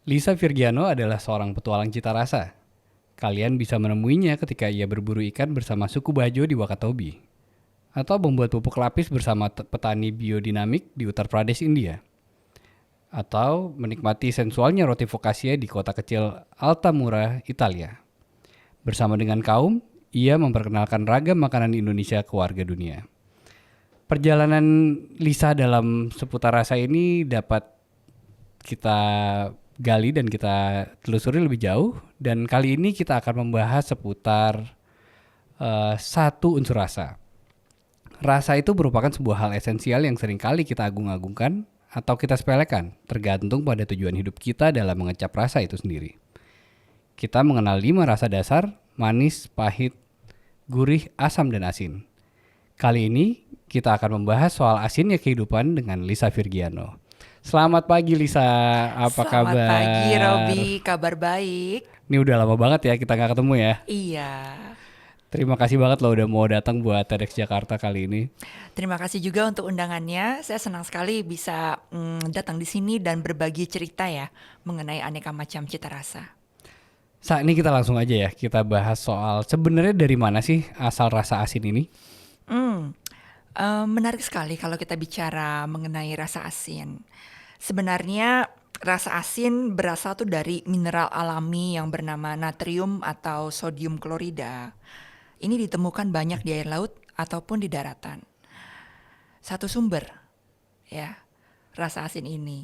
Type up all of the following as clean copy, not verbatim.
Lisa Virgiano adalah seorang petualang cita rasa. Kalian bisa menemuinya ketika ia berburu ikan bersama suku Bajo di Wakatobi, atau membuat pupuk lapis bersama petani biodinamik di Uttar Pradesh, India, atau menikmati sensualnya roti focaccia di kota kecil Altamura, Italia. Bersama dengan kaum, ia memperkenalkan ragam makanan Indonesia ke warga dunia. Perjalanan Lisa dalam seputar rasa ini dapat kita gali dan kita telusuri lebih jauh. Dan kali ini kita akan membahas seputar satu unsur rasa. Rasa itu merupakan sebuah hal esensial yang seringkali kita agung-agungkan atau kita sepelekan, tergantung pada tujuan hidup kita dalam mengecap rasa itu sendiri. Kita mengenal 5 rasa dasar: manis, pahit, gurih, asam, dan asin. Kali ini kita akan membahas soal asinnya kehidupan dengan Lisa Virgiano. Selamat pagi Lisa, apa kabar? Selamat pagi Robi, kabar baik. Ini udah lama banget ya kita gak ketemu ya. Iya. Terima kasih banget lo udah mau datang buat TEDx Jakarta kali ini. Terima kasih juga untuk undangannya. Saya senang sekali bisa datang di sini dan berbagi cerita ya mengenai aneka macam cita rasa. Saat ini kita langsung aja ya, kita bahas soal sebenarnya dari mana sih asal rasa asin ini? Menarik sekali kalau kita bicara mengenai rasa asin. Sebenarnya rasa asin berasal tuh dari mineral alami yang bernama natrium atau sodium klorida. Ini ditemukan banyak di air laut ataupun di daratan. Satu sumber ya rasa asin ini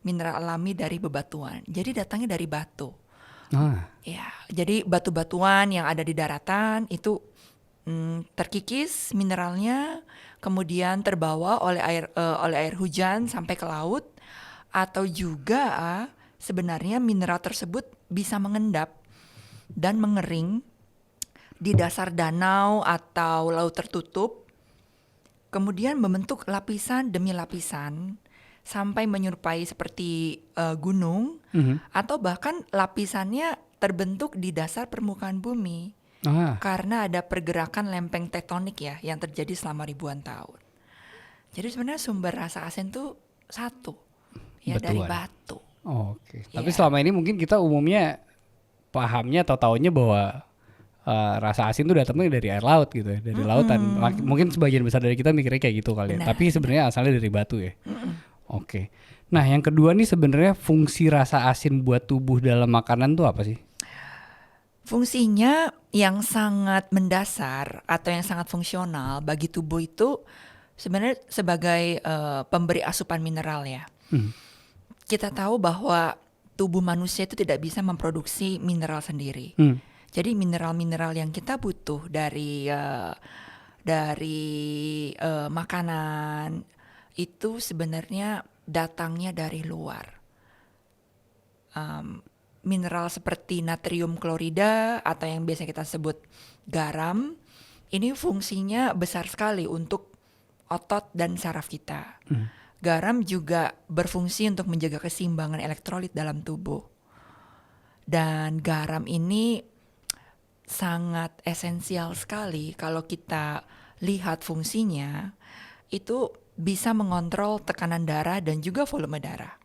mineral alami dari bebatuan. Jadi datangnya dari batu. Ya, jadi batu-batuan yang ada di daratan itu terkikis mineralnya, kemudian terbawa oleh air hujan sampai ke laut, atau juga sebenarnya mineral tersebut bisa mengendap dan mengering di dasar danau atau laut tertutup, kemudian membentuk lapisan demi lapisan sampai menyerupai seperti gunung, atau bahkan lapisannya terbentuk di dasar permukaan bumi. Karena ada pergerakan lempeng tektonik ya yang terjadi selama ribuan tahun. Jadi sebenarnya sumber rasa asin tuh satu ya, dari batu. Oke. Tapi selama ini mungkin kita umumnya pahamnya atau taunya bahwa rasa asin tuh datangnya dari air laut gitu ya, dari lautan. Mungkin sebagian besar dari kita mikirnya kayak gitu kali ya. Tapi sebenarnya asalnya dari batu ya. Oke. Nah, yang kedua nih sebenarnya fungsi rasa asin buat tubuh dalam makanan tuh apa sih? Fungsinya yang sangat mendasar atau yang sangat fungsional bagi tubuh itu sebenarnya sebagai pemberi asupan mineral ya. Kita tahu bahwa tubuh manusia itu tidak bisa memproduksi mineral sendiri. Jadi mineral-mineral yang kita butuh dari makanan itu sebenarnya datangnya dari luar. Mineral seperti natrium klorida atau yang biasa kita sebut garam, ini fungsinya besar sekali untuk otot dan saraf kita. Garam juga berfungsi untuk menjaga keseimbangan elektrolit dalam tubuh. Dan garam ini sangat esensial sekali kalau kita lihat fungsinya, itu bisa mengontrol tekanan darah dan juga volume darah.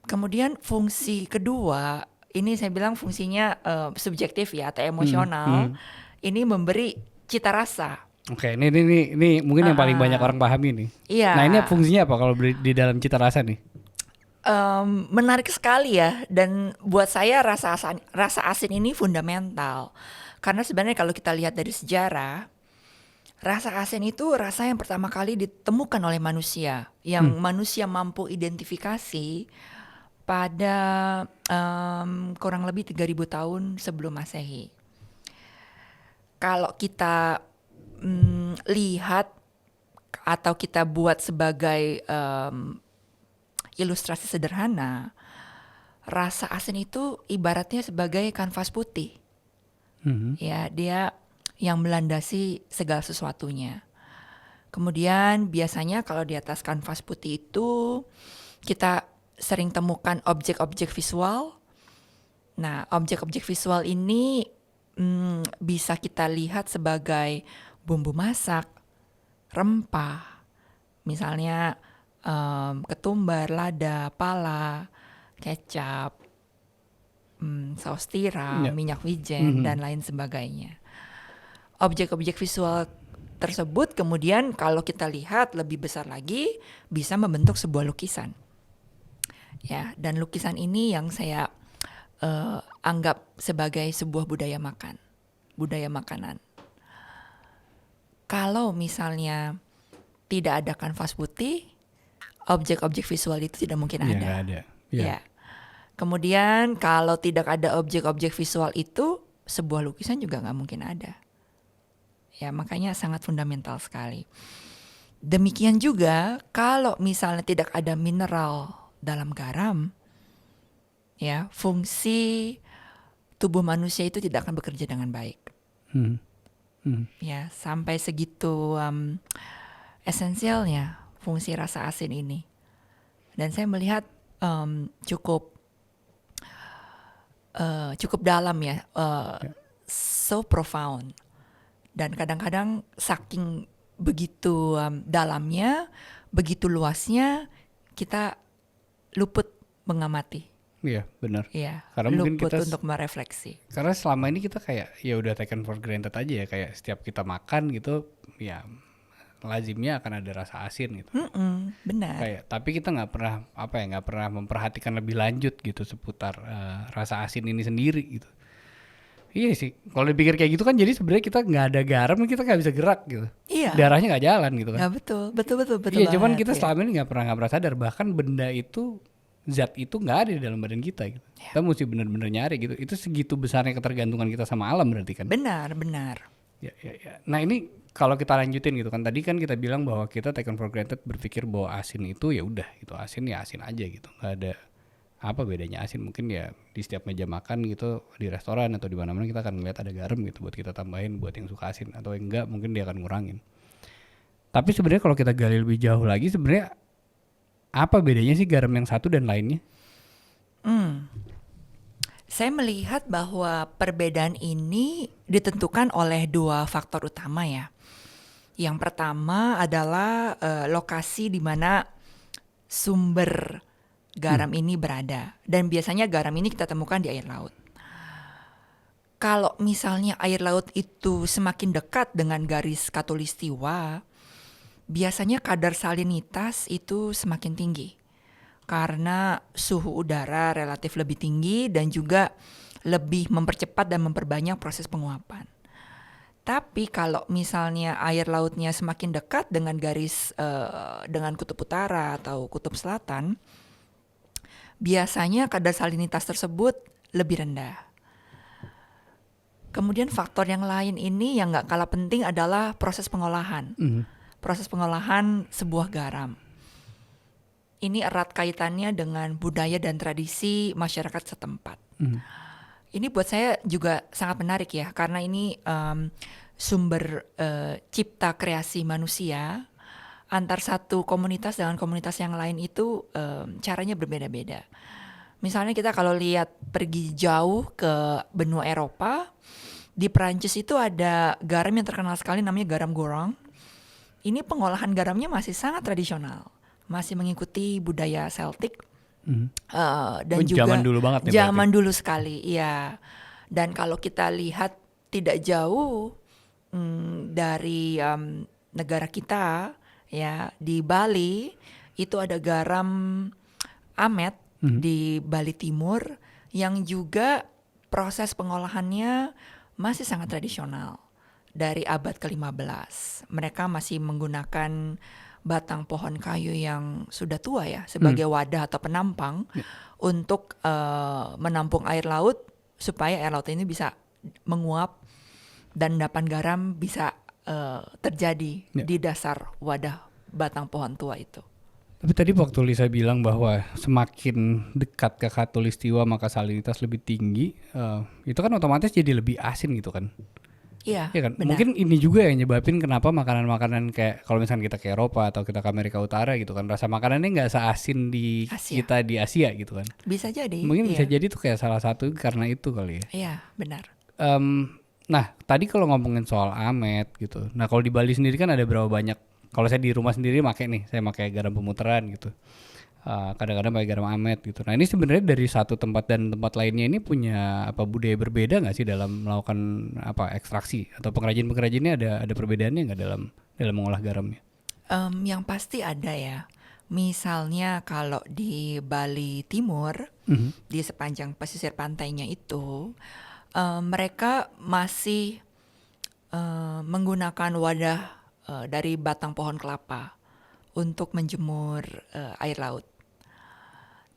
Kemudian fungsi kedua, ini saya bilang fungsinya subjektif ya atau emosional. Ini memberi cita rasa. Oke, ini mungkin yang paling banyak orang pahami nih. Iya. Nah, ini fungsinya apa kalau di dalam cita rasa nih? Menarik sekali ya, dan buat saya rasa asin ini fundamental. Karena sebenarnya kalau kita lihat dari sejarah, rasa asin itu rasa yang pertama kali ditemukan oleh manusia, yang manusia mampu identifikasi pada kurang lebih 3.000 tahun sebelum Masehi. Kalau kita lihat atau kita buat sebagai ilustrasi sederhana, rasa asin itu ibaratnya sebagai kanvas putih. Ya, dia yang melandasi segala sesuatunya. Kemudian biasanya kalau di atas kanvas putih itu kita sering temukan objek-objek visual. Nah, objek-objek visual ini bisa kita lihat sebagai bumbu masak, rempah, misalnya ketumbar, lada, pala, kecap, saus tiram, Ya. minyak wijen, dan lain sebagainya. Objek-objek visual tersebut kemudian kalau kita lihat lebih besar lagi bisa membentuk sebuah lukisan. Ya, dan lukisan ini yang saya anggap sebagai sebuah budaya makan, budaya makanan. Kalau misalnya tidak ada kanvas putih, objek-objek visual itu tidak mungkin Iya, ada. nggak ada. Iya. Ya. Kemudian kalau tidak ada objek-objek visual itu, sebuah lukisan juga nggak mungkin ada. Ya, makanya sangat fundamental sekali. Demikian juga kalau misalnya tidak ada mineral dalam garam, ya, fungsi tubuh manusia itu tidak akan bekerja dengan baik. Ya, sampai segitu esensialnya fungsi rasa asin ini. Dan saya melihat cukup dalam ya, so profound. Dan kadang-kadang saking begitu dalamnya, begitu luasnya, kita luput mengamati. Iya, benar. Iya, Karena mungkin luput kita untuk merefleksi. karena selama ini kita kayak ya udah taken for granted aja ya, kayak setiap kita makan gitu ya lazimnya akan ada rasa asin gitu. Benar. Kayak tapi kita nggak pernah memperhatikan lebih lanjut gitu seputar rasa asin ini sendiri gitu. Iya sih, kalau dipikir kayak gitu kan jadi sebenarnya kita nggak ada garam, kita nggak bisa gerak gitu. Iya. Darahnya nggak jalan gitu kan. Ya betul Iya, cuman banget, kita ya. selama ini nggak pernah sadar bahkan benda itu, zat itu nggak ada di dalam badan kita gitu. Kita mesti benar-benar nyari gitu. Itu segitu besarnya ketergantungan kita sama alam berarti kan. Benar. Ya. Nah ini kalau kita lanjutin gitu kan, tadi kan kita bilang bahwa kita taken for granted berpikir bahwa asin itu ya udah gitu, asin ya asin aja gitu, nggak ada apa bedanya asin. Mungkin ya di setiap meja makan gitu di restoran atau di mana-mana kita akan ngeliat ada garam gitu buat kita tambahin buat yang suka asin, atau yang enggak mungkin dia akan ngurangin. Tapi sebenarnya kalau kita gali lebih jauh lagi, sebenarnya apa bedanya sih garam yang satu dan lainnya? Saya melihat bahwa perbedaan ini ditentukan oleh dua faktor utama ya. Yang pertama adalah lokasi di mana sumber garam ini berada. Dan biasanya garam ini kita temukan di air laut. Kalau misalnya air laut itu semakin dekat dengan garis khatulistiwa, biasanya kadar salinitas itu semakin tinggi. Karena suhu udara relatif lebih tinggi dan juga lebih mempercepat dan memperbanyak proses penguapan. Tapi kalau misalnya air lautnya semakin dekat dengan garis dengan kutub utara atau kutub selatan, biasanya kadar salinitas tersebut lebih rendah. Kemudian faktor yang lain ini yang nggak kalah penting adalah proses pengolahan. Proses pengolahan sebuah garam. Ini erat kaitannya dengan budaya dan tradisi masyarakat setempat. Ini buat saya juga sangat menarik ya, karena ini sumber cipta kreasi manusia. Antar satu komunitas dengan komunitas yang lain itu caranya berbeda-beda. Misalnya kita kalau lihat pergi jauh ke benua Eropa, di Perancis itu ada garam yang terkenal sekali namanya garam gorong. Ini pengolahan garamnya masih sangat tradisional, masih mengikuti budaya Celtic. Dan juga zaman dulu banget nih zaman dulu sekali, iya. Dan kalau kita lihat tidak jauh dari negara kita, ya, di Bali itu ada garam Amet di Bali Timur yang juga proses pengolahannya masih sangat tradisional dari abad ke-15. Mereka masih menggunakan batang pohon kayu yang sudah tua ya sebagai wadah atau penampang untuk menampung air laut supaya air laut ini bisa menguap dan endapan garam bisa terjadi di dasar wadah batang pohon tua itu. Tapi tadi waktu Lisa bilang bahwa semakin dekat ke khatulistiwa maka salinitas lebih tinggi, itu kan otomatis jadi lebih asin gitu kan? Iya, Ya kan? benar. Mungkin ini juga yang nyebabin kenapa makanan-makanan kayak kalau misalnya kita ke Eropa atau kita ke Amerika Utara gitu kan, rasa makanannya nggak seasin di Asia. kita di Asia gitu kan? Bisa jadi. Mungkin iya. bisa jadi tuh kayak salah satu karena itu kali ya. Iya, benar. Nah, tadi kalau ngomongin soal Amet gitu. Nah, kalau di Bali sendiri kan ada berapa banyak? Kalau saya di rumah sendiri saya pakai garam pemuteran gitu. Kadang-kadang pakai garam amet gitu. Nah ini sebenarnya dari satu tempat dan tempat lainnya ini punya apa budaya berbeda nggak sih dalam melakukan apa ekstraksi atau pengrajin-pengrajinnya ada perbedaannya nggak dalam mengolah garamnya? Yang pasti ada ya. Misalnya kalau di Bali Timur, Mhm. di sepanjang pesisir pantainya itu, mereka masih menggunakan wadah dari batang pohon kelapa untuk menjemur air laut.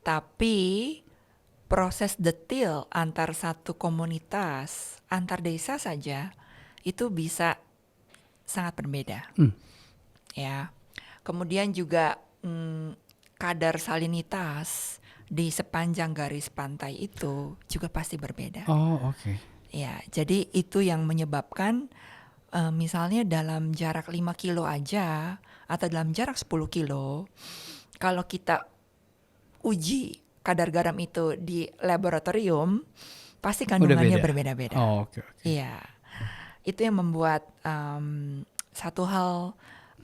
Tapi proses detil antar satu komunitas, antar desa saja, itu bisa sangat berbeda. Ya. Kemudian juga kadar salinitas di sepanjang garis pantai itu juga pasti berbeda. Oh oke. Ya, jadi itu yang menyebabkan misalnya dalam jarak 5 kilo aja atau dalam jarak 10 kilo, kalau kita uji kadar garam itu di laboratorium, pasti Udah kandungannya beda. berbeda-beda. Oh oke. Iya, itu yang membuat satu hal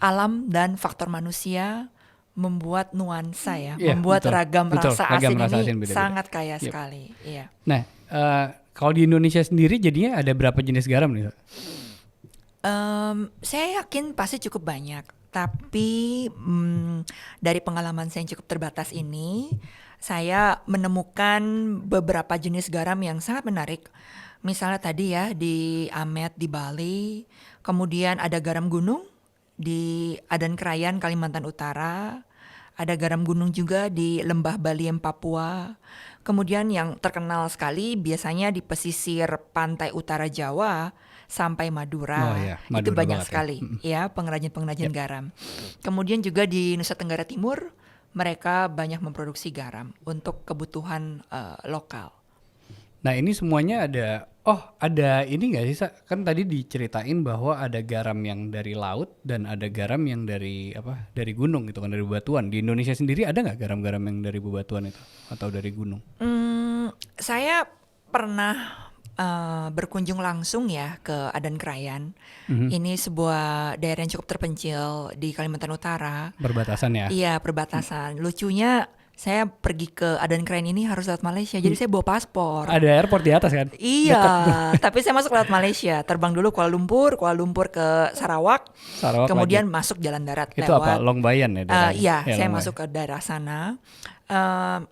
alam dan faktor manusia membuat nuansa ya, Iya, membuat betul. ragam Betul, rasa ragam asin rasa ini asin beda-beda. sangat kaya Yep. sekali. Iya. Nah, kalau di Indonesia sendiri jadinya ada berapa jenis garam nih? Saya yakin pasti cukup banyak, tapi dari pengalaman saya yang cukup terbatas ini, saya menemukan beberapa jenis garam yang sangat menarik. Misalnya tadi ya di Amet di Bali, kemudian ada garam gunung di Adan Krayan Kalimantan Utara, ada garam gunung juga di Lembah Baliem Papua. Kemudian yang terkenal sekali biasanya di pesisir pantai utara Jawa sampai Madura. Oh iya, Itu Madura banyak banget ya. sekali ya pengrajin-pengrajin garam. Kemudian juga di Nusa Tenggara Timur mereka banyak memproduksi garam untuk kebutuhan lokal. Nah ini semuanya ada ini nggak sih Sa? Kan tadi diceritain bahwa ada garam yang dari laut dan ada garam yang dari gunung gitu kan, dari bebatuan. Di Indonesia sendiri ada nggak garam-garam yang dari bebatuan itu atau dari gunung? Saya pernah berkunjung langsung ya ke Adan Krayan. Ini sebuah daerah yang cukup terpencil di Kalimantan Utara. Berbatasan ya? Iya, perbatasan. Lucunya saya pergi ke Adan Krayan ini harus lewat Malaysia, jadi saya bawa paspor. Ada airport di atas kan? Iya, tapi saya masuk lewat Malaysia. Terbang dulu Kuala Lumpur ke Sarawak, Sarawak kemudian masuk jalan darat itu lewat. apa? Long Bayan ya daerahnya? Iya, Ya, saya Long masuk ke daerah sana.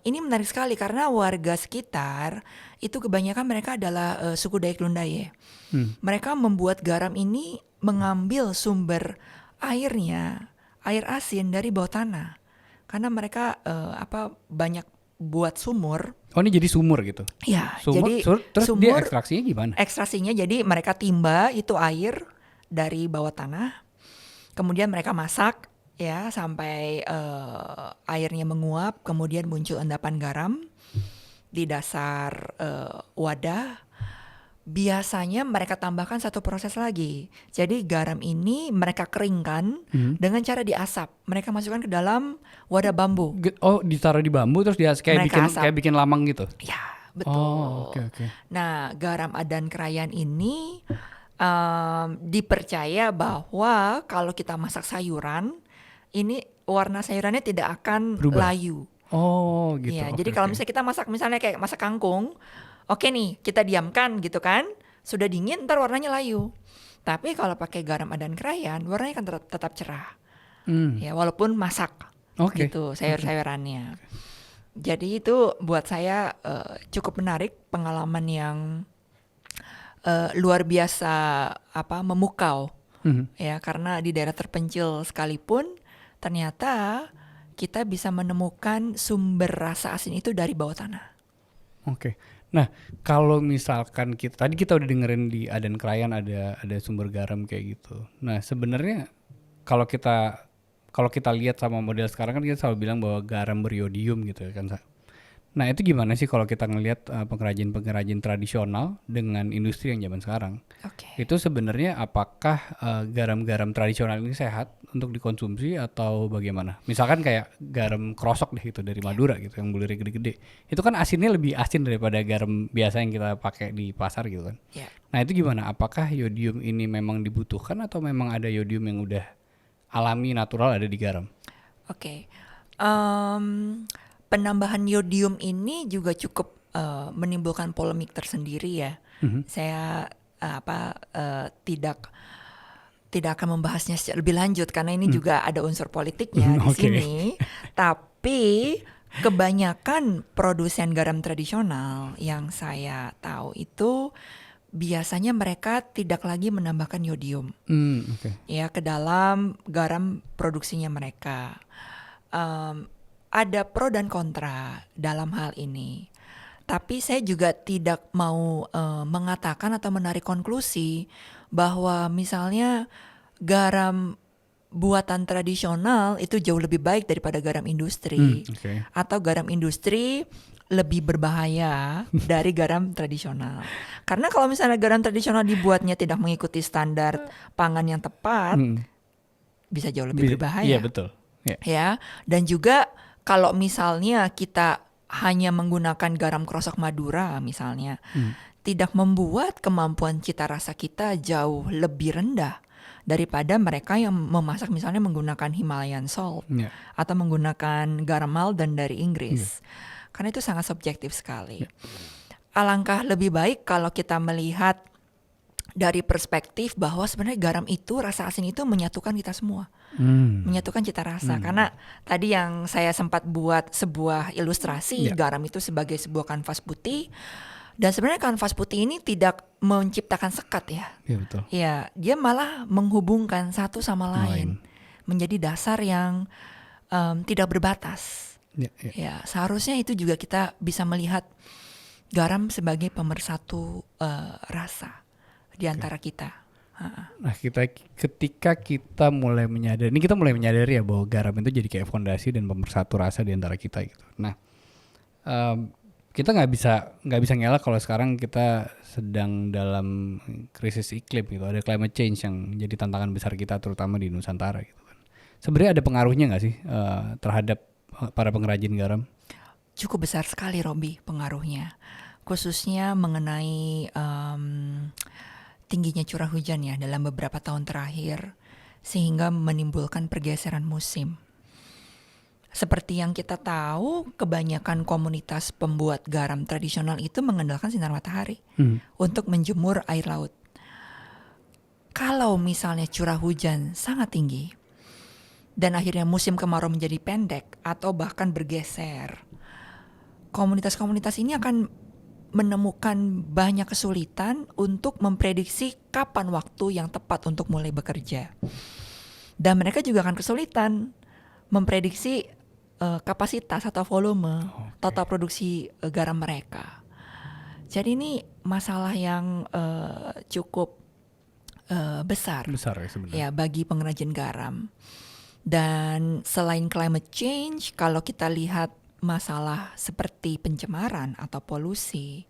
Ini menarik sekali karena warga sekitar itu kebanyakan mereka adalah suku Dayak Lundaye. Mereka membuat garam ini mengambil sumber airnya, air asin dari bawah tanah. Karena mereka banyak buat sumur. Oh ini jadi sumur gitu? Ya, Sumur, jadi terus dia sumur ekstraksinya gimana? ekstraksinya jadi mereka timba itu air dari bawah tanah. Kemudian mereka masak ya sampai airnya menguap, kemudian muncul endapan garam di dasar wadah. Biasanya mereka tambahkan satu proses lagi. Jadi garam ini mereka keringkan dengan cara diasap. Mereka masukkan ke dalam wadah bambu. Oh ditaruh di bambu terus dia Mereka asap. kayak bikin lamang gitu? Ya, betul. Oh oke. Nah, garam Adan Krayan ini dipercaya bahwa kalau kita masak sayuran, ini warna sayurannya tidak akan Berubah? layu. Oh gitu. Iya, oke, jadi kalau oke. misalnya kita masak misalnya kayak masak kangkung, oke nih kita diamkan gitu kan, sudah dingin ntar warnanya layu. Tapi kalau pakai garam Adan Krayan, warnanya kan tetap cerah. Ya walaupun masak Oke. gitu sayur-sayurannya. Jadi itu buat saya cukup menarik, pengalaman yang luar biasa memukau. Ya karena di daerah terpencil sekalipun ternyata kita bisa menemukan sumber rasa asin itu dari bawah tanah. Oke. Nah, kalau misalkan tadi kita udah dengerin di Adan Krayan ada sumber garam kayak gitu. Nah, sebenarnya kalau kita lihat sama model sekarang kan kita selalu bilang bahwa garam beriodium gitu ya kan. Nah, itu gimana sih kalau kita ngelihat pengrajin-pengrajin tradisional dengan industri yang zaman sekarang? Oke. Itu sebenarnya apakah garam-garam tradisional ini sehat untuk dikonsumsi atau bagaimana? Misalkan kayak garam krosok deh gitu dari Madura gitu yang bulirnya gede-gede. Itu kan asinnya lebih asin daripada garam biasa yang kita pakai di pasar gitu kan. Ya. Nah, itu gimana? Apakah yodium ini memang dibutuhkan atau memang ada yodium yang udah alami natural ada di garam? Oke. Em, Penambahan yodium ini juga cukup menimbulkan polemik tersendiri ya. Saya tidak akan membahasnya secara lebih lanjut karena ini juga ada unsur politiknya di Oke. sini. Tapi kebanyakan produsen garam tradisional yang saya tahu itu biasanya mereka tidak lagi menambahkan yodium Oke. ya ke dalam garam produksinya mereka. Ada pro dan kontra dalam hal ini. Tapi saya juga tidak mau mengatakan atau menarik konklusi bahwa misalnya garam buatan tradisional itu jauh lebih baik daripada garam industri. Oke. Atau garam industri lebih berbahaya dari garam tradisional. Karena kalau misalnya garam tradisional dibuatnya tidak mengikuti standar pangan yang tepat, bisa jauh lebih berbahaya. Iya betul. Ya, dan juga kalau misalnya kita hanya menggunakan garam krosok Madura misalnya, tidak membuat kemampuan cita rasa kita jauh lebih rendah daripada mereka yang memasak misalnya menggunakan Himalayan salt Iya. atau menggunakan garam Maldon dari Inggris. Karena itu sangat subjektif sekali. Alangkah lebih baik kalau kita melihat dari perspektif bahwa sebenarnya garam itu, rasa asin itu menyatukan kita semua. Menyatukan cita rasa. Karena tadi yang saya sempat buat sebuah ilustrasi, garam itu sebagai sebuah kanvas putih. Dan sebenarnya kanvas putih ini tidak menciptakan sekat ya. Iya betul. Ya, dia malah menghubungkan satu sama lain. Menjadi dasar yang tidak berbatas. Ya, seharusnya itu juga kita bisa melihat garam sebagai pemersatu rasa di antara kita. Nah, ketika kita mulai menyadari, ini kita mulai menyadari ya bahwa garam itu jadi kayak fondasi dan pemersatu rasa di antara kita gitu. Nah, kita nggak bisa ngelak kalau sekarang kita sedang dalam krisis iklim gitu, ada climate change yang jadi tantangan besar kita terutama di Nusantara gitu kan. Sebenarnya ada pengaruhnya nggak sih terhadap para pengrajin garam? Cukup besar sekali, Robi, pengaruhnya. Khususnya mengenai tingginya curah hujan ya dalam beberapa tahun terakhir, sehingga menimbulkan pergeseran musim. Seperti yang kita tahu, kebanyakan komunitas pembuat garam tradisional itu mengandalkan sinar matahari untuk menjemur air laut. Kalau misalnya curah hujan sangat tinggi dan akhirnya musim kemarau menjadi pendek atau bahkan bergeser, komunitas-komunitas ini akan menemukan banyak kesulitan untuk memprediksi kapan waktu yang tepat untuk mulai bekerja. Dan mereka juga akan kesulitan memprediksi kapasitas atau volume total produksi garam mereka. Jadi ini masalah yang cukup besar Ya sebenarnya. ya bagi pengrajin garam. Dan selain climate change, kalau kita lihat masalah seperti pencemaran atau polusi,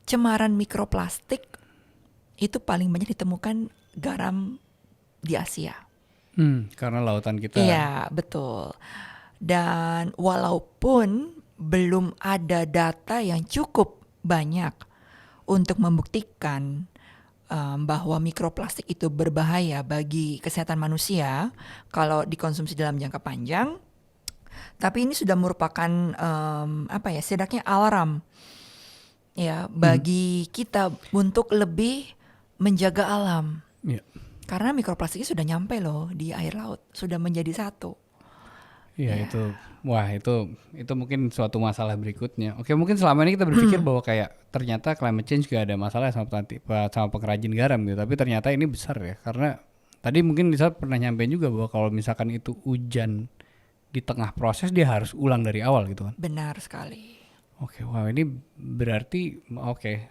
cemaran mikroplastik itu paling banyak ditemukan garam di Asia. Karena lautan kita. Iya, betul. Dan walaupun belum ada data yang cukup banyak untuk membuktikan bahwa mikroplastik itu berbahaya bagi kesehatan manusia kalau dikonsumsi dalam jangka panjang, tapi ini sudah merupakan setidaknya alarm ya bagi kita untuk lebih menjaga alam. Karena mikroplastiknya sudah nyampe loh di air laut, sudah menjadi satu. Iya itu mungkin suatu masalah berikutnya. Oke, mungkin selama ini kita berpikir bahwa kayak ternyata climate change juga ada masalah sama pengrajin garam gitu. Tapi ternyata ini besar ya, karena tadi mungkin Lisa pernah nyampein juga bahwa kalau misalkan itu hujan di tengah proses dia harus ulang dari awal gitu kan. Benar sekali. Oke, ini berarti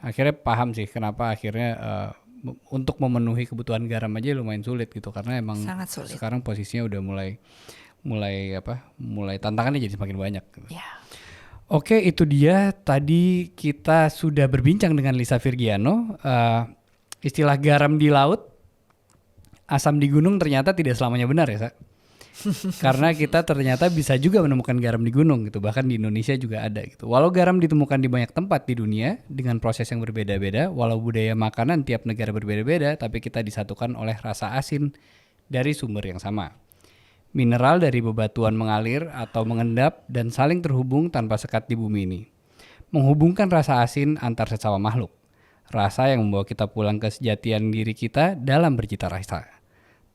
akhirnya paham sih kenapa akhirnya untuk memenuhi kebutuhan garam aja lumayan sulit gitu, karena emang sangat sulit. Sekarang posisinya udah mulai tantangannya jadi semakin banyak. Ya. Oke, itu dia tadi kita sudah berbincang dengan Lisa Virgiano. Istilah garam di laut, asam di gunung ternyata tidak selamanya benar ya, Sa? Karena kita ternyata bisa juga menemukan garam di gunung gitu, bahkan di Indonesia juga ada gitu. Walau garam ditemukan di banyak tempat di dunia dengan proses yang berbeda-beda, walau budaya makanan tiap negara berbeda-beda, tapi kita disatukan oleh rasa asin dari sumber yang sama. Mineral dari bebatuan mengalir atau mengendap dan saling terhubung tanpa sekat di bumi ini. Menghubungkan rasa asin antar sesama makhluk. Rasa yang membawa kita pulang ke sejatian diri kita dalam bercita rasa.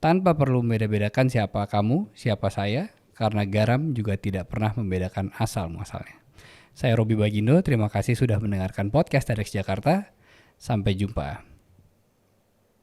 Tanpa perlu membeda-bedakan siapa kamu, siapa saya, karena garam juga tidak pernah membedakan asal-muasalnya. Saya Robi Bagindo, terima kasih sudah mendengarkan podcast TEDx Jakarta. Sampai jumpa.